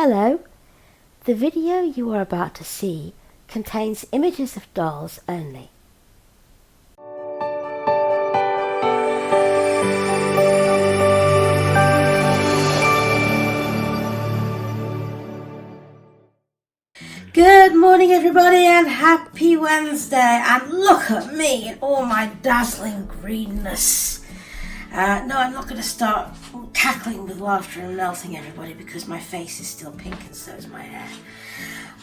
Hello. The video you are about to see contains images of dolls only. Good morning everybody and happy Wednesday, and look at me in all my dazzling greenness. No, I'm not going to start cackling with laughter and melting everybody because my face is still pink and so is my hair.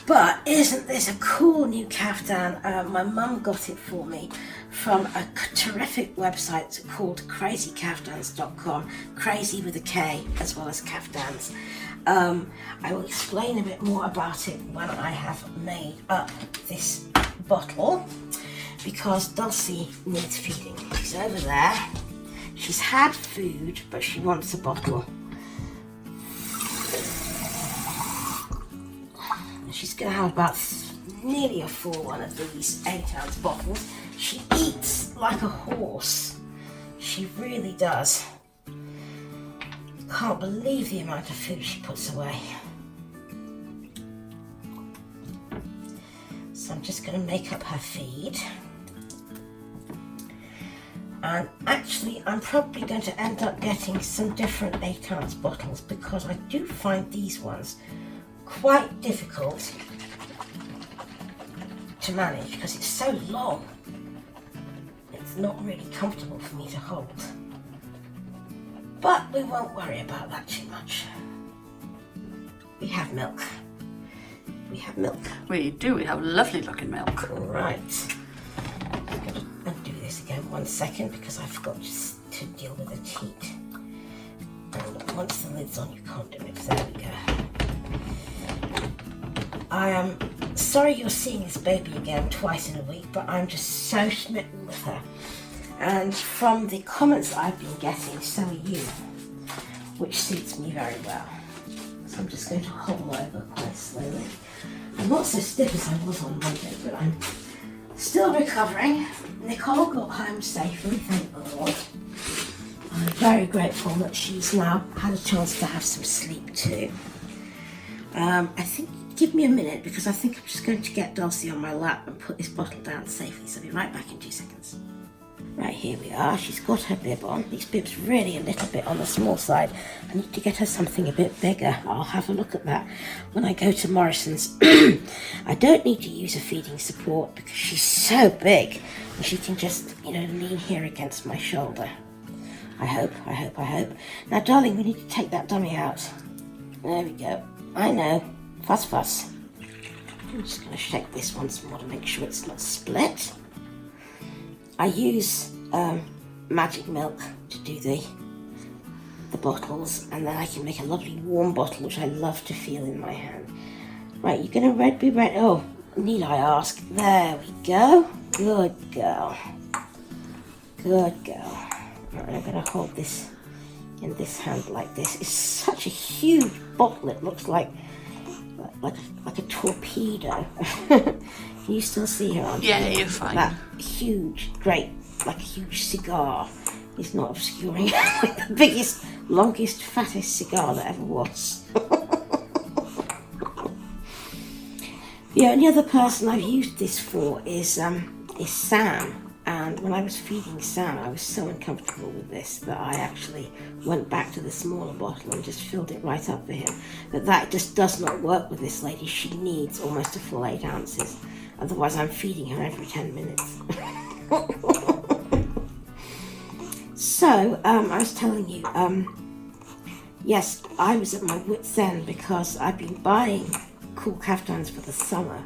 But isn't this a cool new caftan? My mum got it for me from a terrific website called crazycaftans.com, crazy with a K as well as caftans. I will explain a bit more about it when I have made up this bottle, because Dulcie needs feeding. She's over there. She's had food, but she wants a bottle. And she's going to have about nearly a full one of these 8-ounce bottles. She eats like a horse. She really does. Can't believe the amount of food she puts away. So I'm just going to make up her feed. And actually I'm probably going to end up getting some different 8-ounce bottles, because I do find these ones quite difficult to manage because it's so long. It's not really comfortable for me to hold. But we won't worry about that too much. We have milk. We have milk. We do. We have lovely looking milk. Right. I'm going to undo this again 1 second because I forgot to deal with the heat. And once the lid's on, you can't do it. There we go. I am sorry you're seeing this baby again twice in a week, but I'm just so smitten with her. And from the comments I've been getting, so are you, which suits me very well. So I'm just going to hobble over quite slowly. I'm not so stiff as I was on Monday, but I'm still recovering. Nicole got home safely, thank the Lord. I'm very grateful that she's now had a chance to have some sleep too. I think, give me a minute, because I think I'm just going to get Dulcie on my lap and put this bottle down safely. So I'll be right back in 2 seconds. Right, here we are. She's got her bib on. These bibs really a little bit on the small side. I need to get her something a bit bigger. I'll have a look at that when I go to Morrison's. I don't need to use a feeding support because she's so big and she can just, lean here against my shoulder. I hope. Now, darling, we need to take that dummy out. There we go. I know. Fuss. I'm just going to shake this once more to make sure it's not split. I use magic milk to do the bottles, and then I can make a lovely warm bottle, which I love to feel in my hand. Right, you're going to be ready. Oh, need I ask? There we go. Good girl. Right, I'm going to hold this in this hand like this. It's such a huge bottle. It looks like a torpedo. Can you still see her on? Yeah, you're fine. That huge, great, like a huge cigar is not obscuring like the biggest, longest, fattest cigar that ever was. The only other person I've used this for is Sam. And when I was feeding Sam, I was so uncomfortable with this that I actually went back to the smaller bottle and just filled it right up for him. But that just does not work with this lady. She needs almost a full 8 ounces. Otherwise, I'm feeding her every 10 minutes. So, I was telling you, yes, I was at my wit's end because I've been buying cool caftans for the summer.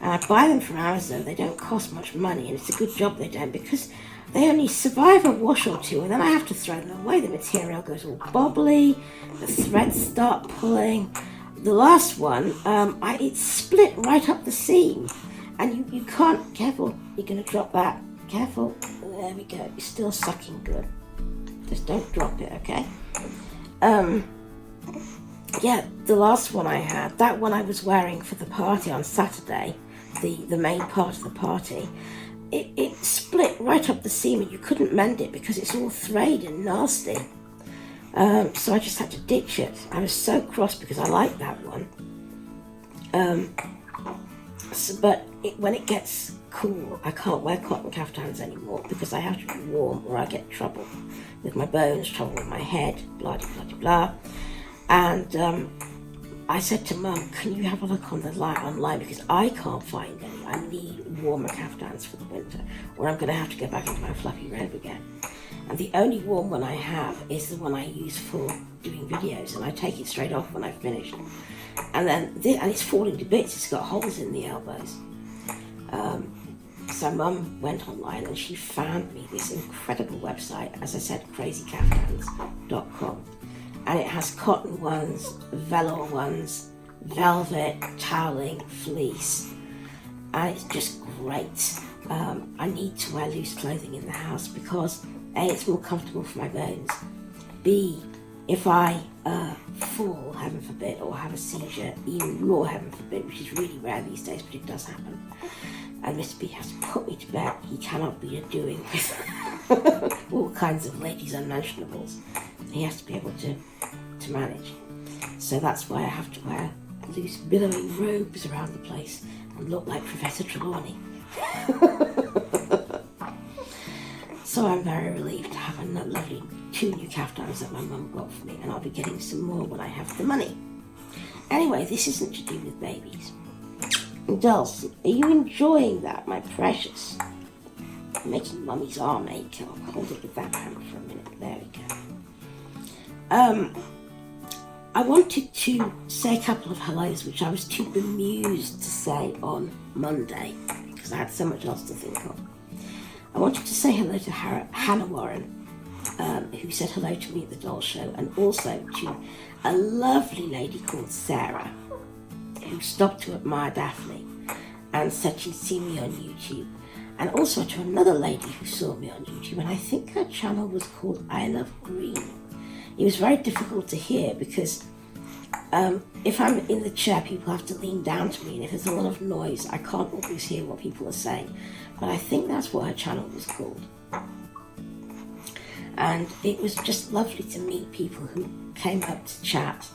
And I buy them from Amazon. They don't cost much money, and it's a good job they don't, because they only survive a wash or two, and then I have to throw them away. The material goes all bobbly, the threads start pulling. The last one, it split right up the seam, and you can't, careful, you're going to drop that, careful, there we go, you're still sucking good. Just don't drop it, okay? Yeah, the last one I had, that one I was wearing for the party on Saturday, the main part of the party, it split right up the seam and you couldn't mend it because it's all frayed and nasty. So I just had to ditch it. I was so cross because I like that one. But when it gets cool, I can't wear cotton caftans anymore because I have to be warm or I get trouble with my bones, trouble with my head, blah, blah, blah, blah. And I said to Mum, can you have a look on the online because I can't find any. I need warmer caftans for the winter or I'm going to have to go back into my fluffy robe again. And the only warm one I have is the one I use for doing videos, and I take it straight off when I've finished. And then and it's falling to bits. It's got holes in the elbows. So Mum went online and she found me this incredible website, as I said, crazycaftans.com. And it has cotton ones, velour ones, velvet, toweling, fleece. And it's just great. I need to wear loose clothing in the house because A, it's more comfortable for my bones. B, if I fall, heaven forbid, or have a seizure, even more heaven forbid, which is really rare these days, but it does happen, and Mr. B has to put me to bed, he cannot be doing with all kinds of ladies' unmentionables. He has to be able to manage. So that's why I have to wear loose billowing robes around the place and look like Professor Trelawney. So I'm very relieved to have a lovely 2 new caftans that my mum got for me, and I'll be getting some more when I have the money. Anyway, this isn't to do with babies. Dulcie, are you enjoying that, my precious? I'm making Mummy's arm ache. I'll hold it with that hand for a minute. There we go. I wanted to say a couple of hellos, which I was too bemused to say on Monday, because I had so much else to think of. I wanted to say hello to Hannah Warren, who said hello to me at the doll show, and also to a lovely lady called Sarah, who stopped to admire Daphne and said she'd seen me on YouTube, and also to another lady who saw me on YouTube, and I think her channel was called I Love Green. It was very difficult to hear because if I'm in the chair, people have to lean down to me, and if there's a lot of noise, I can't always hear what people are saying. But I think that's what her channel was called. And it was just lovely to meet people who came up to chat,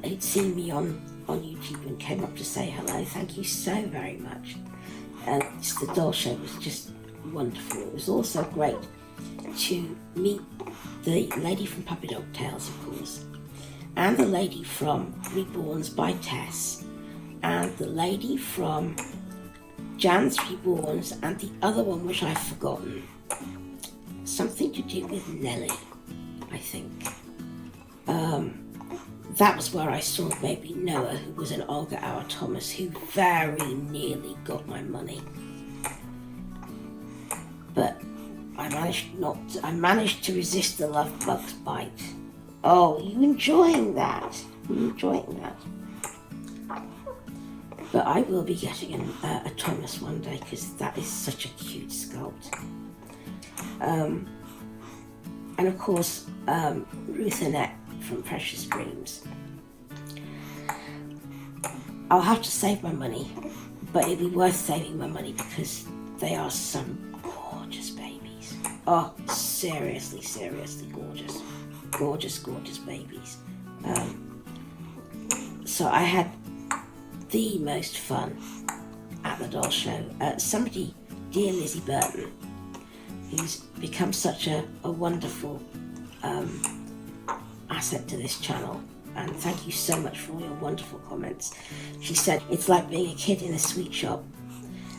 who'd seen me on YouTube and came up to say hello. Thank you so very much. And the doll show was just wonderful. It was also great to meet the lady from Puppydog Tales, of course, and the lady from Reborns by Tess, and the lady from Jan's Reborns, and the other one which I've forgotten. Something to do with Nelly, I think. That was where I saw baby Noah, who was an Olga Auer Thomas, who very nearly got my money. But I managed to resist the love bug's bite. Oh, you enjoying that? You enjoying that? But I will be getting a Thomas one day because that is such a cute sculpt. And of course, Ruth Annette from Precious Dreams. I'll have to save my money, but it'd be worth saving my money because they are some gorgeous babies. Oh, seriously, seriously gorgeous. Gorgeous, gorgeous babies. So I had the most fun at the doll show. Somebody, dear Lizzie Burton, who's become such a wonderful asset to this channel, and thank you so much for all your wonderful comments. She said, it's like being a kid in a sweet shop.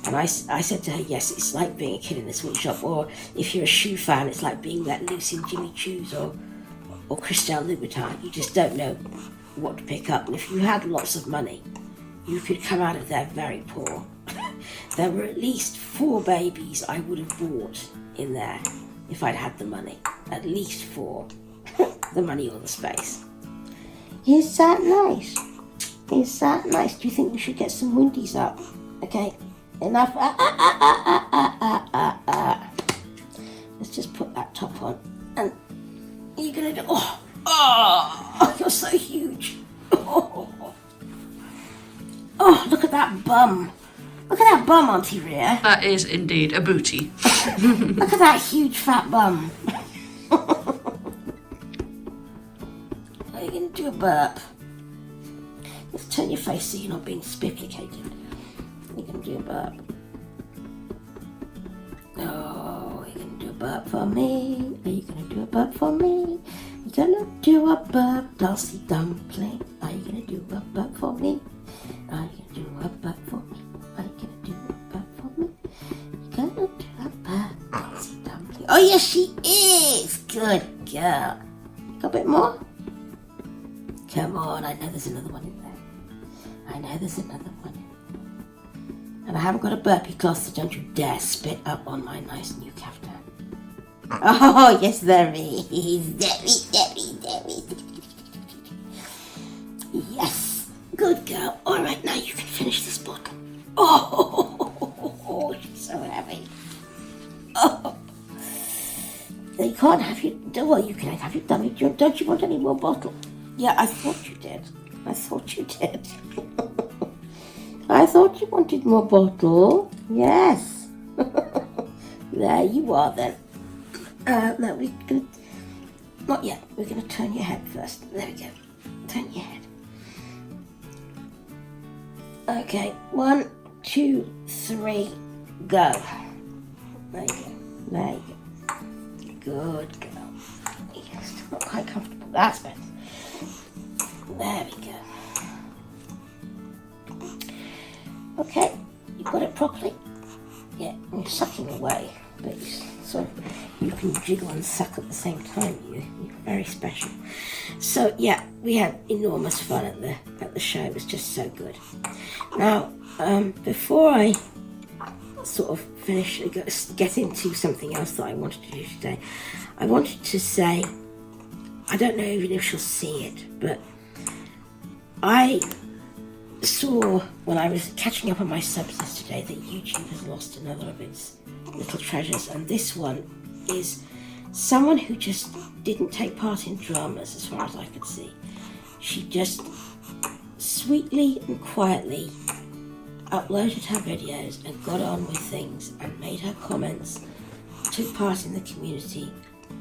And I said to her, yes, it's like being a kid in a sweet shop, or if you're a shoe fan, it's like being let loose in Jimmy Choo's or Christian Louboutin. You just don't know what to pick up. And if you had lots of money, you could come out of there very poor. There were at least 4 babies I would have bought in there if I'd had the money. At least 4. The money or the space. Is that nice? Is that nice? Do you think we should get some windies up? Okay, enough. Let's just put that top on. And you're gonna do, oh, you're so huge. Oh, look at that bum. Look at that bum, Auntie Rhea. That is indeed a booty. Look at that huge fat bum. you're going to do a burp. Let's turn your face so you're not being spiplicated. You're going to do a burp. Oh, you're going to do a burp for me. Are you going to do a burp for me? You're going to do a burp, Dulcie Dumpling. Are you going to do a burp for me? Are you going to do a burp for me? Are you going to do a burp for me? You're going to do a burp, Dulcie Dumpling. Oh, yes, she is. Good girl. Got a bit more? Come on, I know there's another one in there. I know there's another one in there. And I haven't got a burpee cloth, so don't you dare spit up on my nice new caftan. Oh, yes, there is. There is. Yes. Good girl. All right, now you can finish this bottle. Oh, she's so heavy. Oh. You can't have your... Well, you can have your dummy. Don't you want any more bottle? Yeah, I thought you did. I thought you wanted more bottle. Yes. There you are then. No, we're going to... Not yet. We're going to turn your head first. There we go. Turn your head. Okay. 1, 2, 3, go. There you go. There you go. Good girl. Yes, not quite comfortable. That's better. There we go. Okay, you got it properly. Yeah, you're sucking away, but you can jiggle and suck at the same time. You're very special. So yeah, we had enormous fun at the show. It was just so good. Now, before I sort of finish, get into something else that I wanted to do today, I wanted to say, I don't know even if she'll see it, but I saw when I was catching up on my subs yesterday that YouTube has lost another of its little treasures, and this one is someone who just didn't take part in dramas as far as I could see. She just sweetly and quietly uploaded her videos and got on with things and made her comments, took part in the community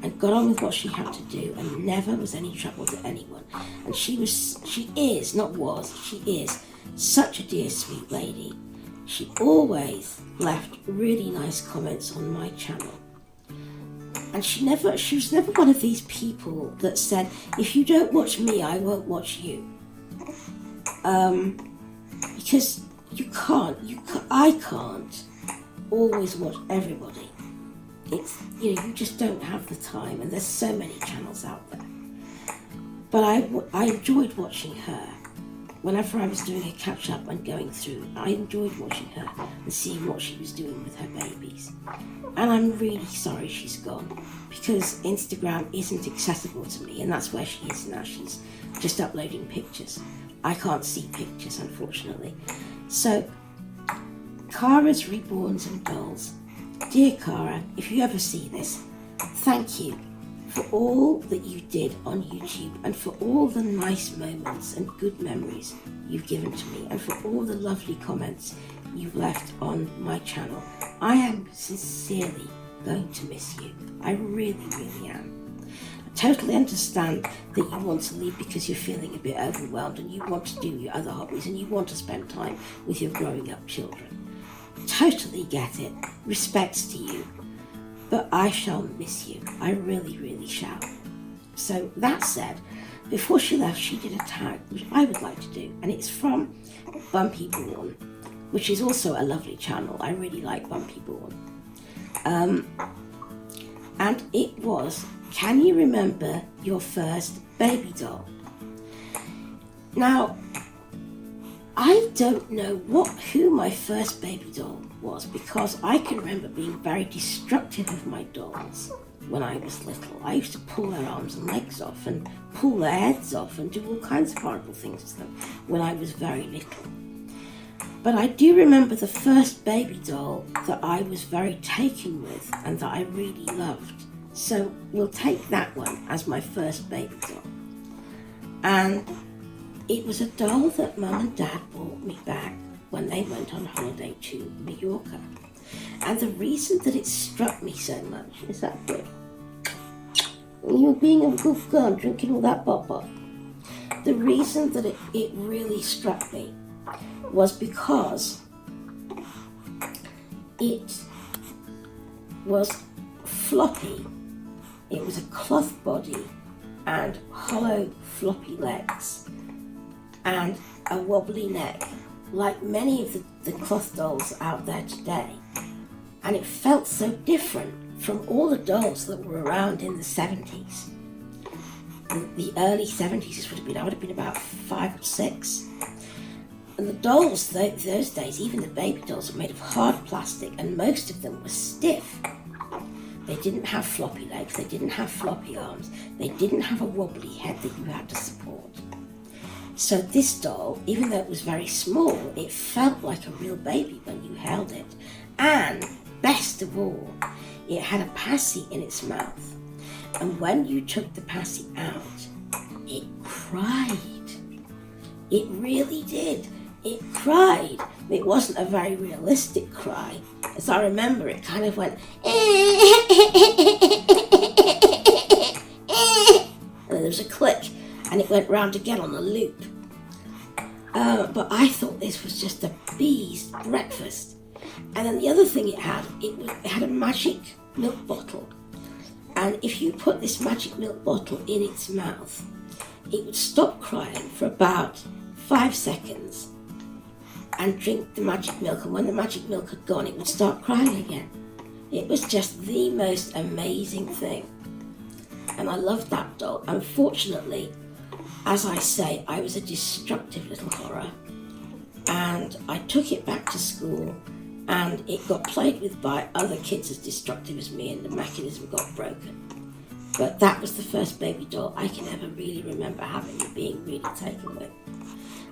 and got on with what she had to do and never was any trouble to anyone. And she is such a dear sweet lady. She always left really nice comments on my channel. And she was never one of these people that said, if you don't watch me, I won't watch you. Because I can't always watch everybody. It's, you just don't have the time, and there's so many channels out there. But I enjoyed watching her. Whenever I was doing a catch up and going through, I enjoyed watching her and seeing what she was doing with her babies. And I'm really sorry she's gone, because Instagram isn't accessible to me, and that's where she is now. She's just uploading pictures. I can't see pictures, unfortunately. So, Cara's Reborns and Dolls. Dear Cara, if you ever see this, thank you for all that you did on YouTube and for all the nice moments and good memories you've given to me and for all the lovely comments you've left on my channel. I am sincerely going to miss you. I really, really am. I totally understand that you want to leave because you're feeling a bit overwhelmed and you want to do your other hobbies and you want to spend time with your growing up children. Totally get it. Respects to you. But I shall miss you. I really, really shall. So that said, before she left, she did a tag, which I would like to do, and it's from Bumpy Born, which is also a lovely channel. I really like Bumpy Born. And it was, can you remember your first baby doll? Now, I don't know who my first baby doll was, because I can remember being very destructive of my dolls when I was little. I used to pull their arms and legs off and pull their heads off and do all kinds of horrible things to them when I was very little. But I do remember the first baby doll that I was very taken with and that I really loved. So we'll take that one as my first baby doll. And it was a doll that Mum and Dad brought me back when they went on holiday to Mallorca. And the reason that it struck me so much is that good. You're being a good girl drinking all that bop-bop. the reason that it really struck me was because it was floppy. It was a cloth body and hollow floppy legs and a wobbly neck, like many of the cloth dolls out there today. And it felt so different from all the dolls that were around in the 70s. The early 70s, this would have been, I would have been about 5 or 6. And the dolls, those days, even the baby dolls, were made of hard plastic, and most of them were stiff. They didn't have floppy legs, they didn't have floppy arms, they didn't have a wobbly head that you had to support. So this doll, even though it was very small, it felt like a real baby when you held it. And best of all, it had a passy in its mouth. And when you took the passy out, it cried. It really did. It cried. It wasn't a very realistic cry. As I remember, it kind of went, and there was a click, and it went round again on a loop. But I thought this was just a bee's breakfast. And then the other thing it had a magic milk bottle. And if you put this magic milk bottle in its mouth, it would stop crying for about 5 seconds and drink the magic milk. And when the magic milk had gone, it would start crying again. It was just the most amazing thing. And I loved that doll. Unfortunately, as I say, I was a destructive little horror. And I took it back to school, and it got played with by other kids as destructive as me, and the mechanism got broken. But that was the first baby doll I can ever really remember having and being really taken with.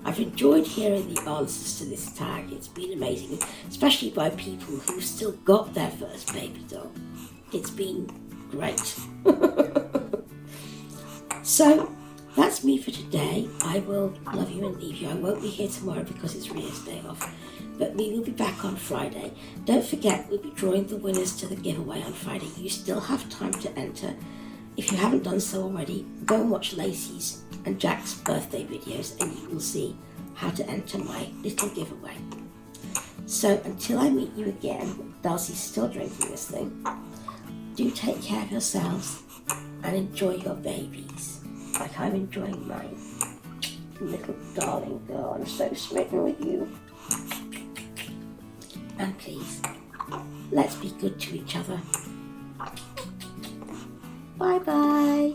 I've enjoyed hearing the answers to this tag. It's been amazing, especially by people who've still got their first baby doll. It's been great. So, that's me for today. I will love you and leave you. I won't be here tomorrow because it's Ria's day off, but we will be back on Friday. Don't forget, we'll be drawing the winners to the giveaway on Friday. You still have time to enter. If you haven't done so already, go and watch Lacey's and Jack's birthday videos and you will see how to enter my little giveaway. So until I meet you again, Dulcie's still drinking this thing. Do take care of yourselves and enjoy your babies like I'm enjoying mine. Little darling girl, I'm so smitten with you. And please, let's be good to each other. Bye bye.